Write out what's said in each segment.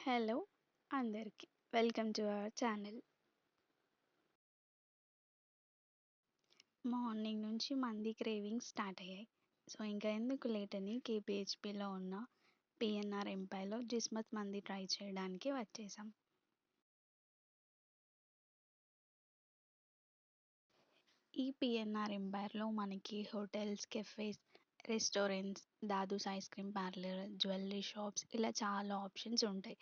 Hello అందరికి welcome to our channel. Morning నుంచి మంది క్రేవింగ్స్ స్టార్ట్ అయ్యాయి. సో ఇంకా ఎందుకు లేట్ అని కేపీహెచ్పిలో ఉన్న పిఎన్ఆర్ ఎంపైర్లో జిస్మత్ మంది ట్రై చేయడానికి వచ్చేసాం. ఈ పిఎన్ఆర్ ఎంపైర్లో మనకి hotels, cafes, restaurants, Dadus ice cream parlour, jewellery shops ఇలా చాలా ఆప్షన్స్ ఉంటాయి.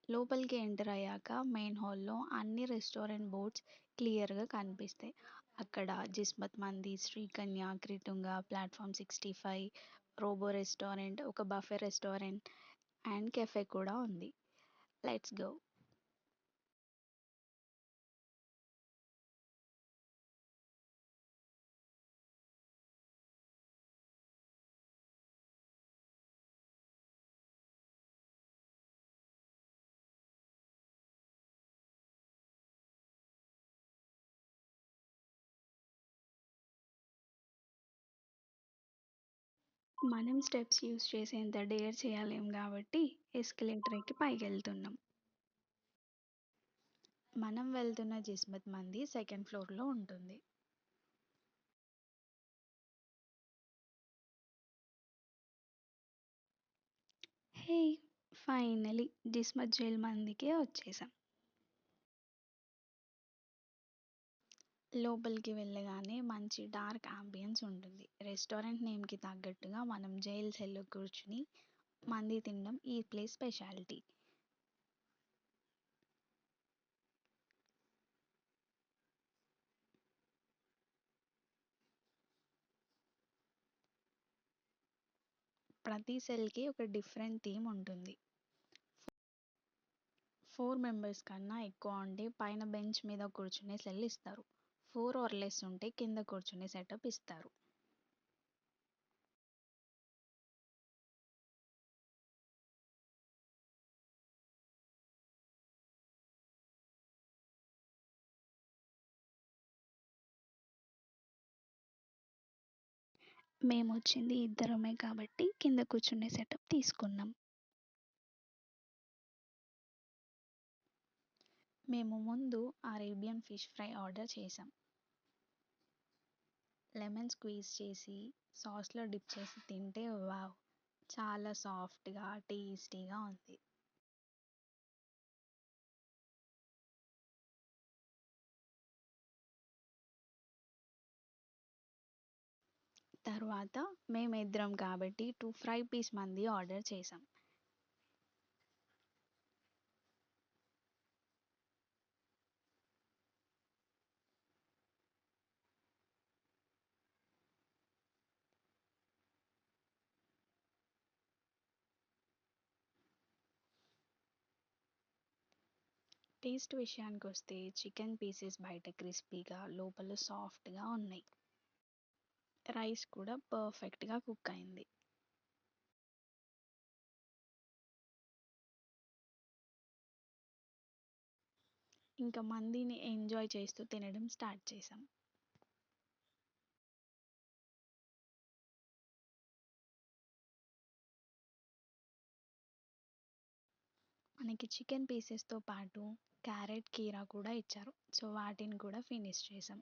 లోపలికి ఎంటర్ అయ్యాక మెయిన్ హాల్లో అన్ని రెస్టారెంట్ బోర్డ్స్ క్లియర్గా కనిపిస్తాయి. అక్కడ జిస్మత్ మంది, శ్రీకన్య, క్రిటుంగ, ప్లాట్ఫామ్ 65, రోబో రెస్టారెంట్, ఒక బఫే రెస్టారెంట్ అండ్ కెఫే కూడా ఉంది. Let's go. మనం స్టెప్స్ యూస్ చేసేంత డేర్ చేయలేం కాబట్టి ఎస్కలేటర్ ఎక్కి పైకెళ్తున్నాం. మనం వెళ్తున్న జిస్మత్ మంది సెకండ్ ఫ్లోర్లో ఉంటుంది. హే, ఫైనలీ జిస్మత్ జైల్ మందికే వచ్చేసాం. లోపలికి వెళ్ళగానే మంచి డార్క్ అంబియన్స్ ఉంటుంది. రెస్టారెంట్ నేమ్కి తగ్గట్టుగా మనం జైల్ సెల్లో కూర్చుని మంది తినడం ఈ ప్లేస్ స్పెషాలిటీ. ప్రతి సెల్కి ఒక డిఫరెంట్ థీమ్ ఉంటుంది. 4 మెంబర్స్ కన్నా ఎక్కువ ఉంటే పైన బెంచ్ మీద కూర్చునే సెల్ ఇస్తారు. 4 or less ఉంటే కింద కూర్చునే సెటప్ ఇస్తారు. మేమొచ్చింది ఇద్దరమే కాబట్టి కింద కూర్చునే సెటప్ తీసుకున్నాం. మేము ముందు అరేబియన్ ఫిష్ ఫ్రై ఆర్డర్ చేసాం. లెమన్ స్క్వీజ్ చేసి సాస్లో డిప్ చేసి తింటే వావ్, చాలా సాఫ్ట్గా టేస్టీగా ఉంది. తర్వాత మేమిద్దరం కాబట్టి 2 ఫ్రై పీస్ మంది ఆర్డర్ చేసాం. టేస్ట్ విషయానికొస్తే చికెన్ పీసెస్ బయట క్రిస్పీగా, లోపల సాఫ్ట్గా ఉన్నాయి. రైస్ కూడా పర్ఫెక్ట్గా కుక్ అయింది. ఇంకా మందిని ఎంజాయ్ చేస్తూ తినడం స్టార్ట్ చేసాం. మనకి చికెన్ పీసెస్తో పాటు క్యారెట్, కీరా కూడా ఇచ్చారు. సో వాటిని కూడా ఫినిష్ చేసాం.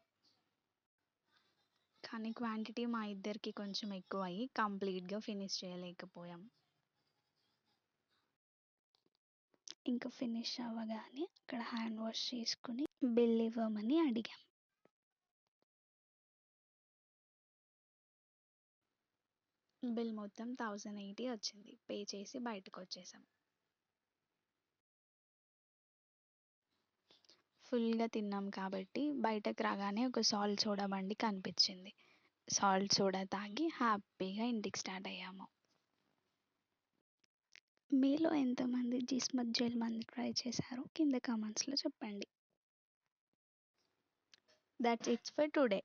కానీ క్వాంటిటీ మా ఇద్దరికి కొంచెం ఎక్కువ అయ్యి కంప్లీట్గా ఫినిష్ చేయలేకపోయాం. ఇంకా ఫినిష్ అవ్వగానే అక్కడ హ్యాండ్ వాష్ చేసుకుని బిల్ ఇవ్వమని అడిగాం. బిల్ మొత్తం 1080 వచ్చింది. పే చేసి బయటకు వచ్చేసాం. ఫుల్గా తిన్నాం కాబట్టి బయటకు రాగానే ఒక సాల్ట్ సోడా బండి కనిపించింది. సాల్ట్ సోడా తాగి హ్యాపీగా ఇంటికి స్టార్ట్ అయ్యాము. మీలో ఎంతమంది జిస్మత్ జైల్ మంది ట్రై చేశారో కింద కామెంట్స్లో చెప్పండి. That's it's for today.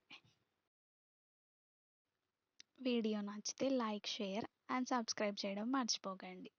Video నచ్చితే లైక్, షేర్ అండ్ సబ్స్క్రైబ్ చేయడం మర్చిపోకండి.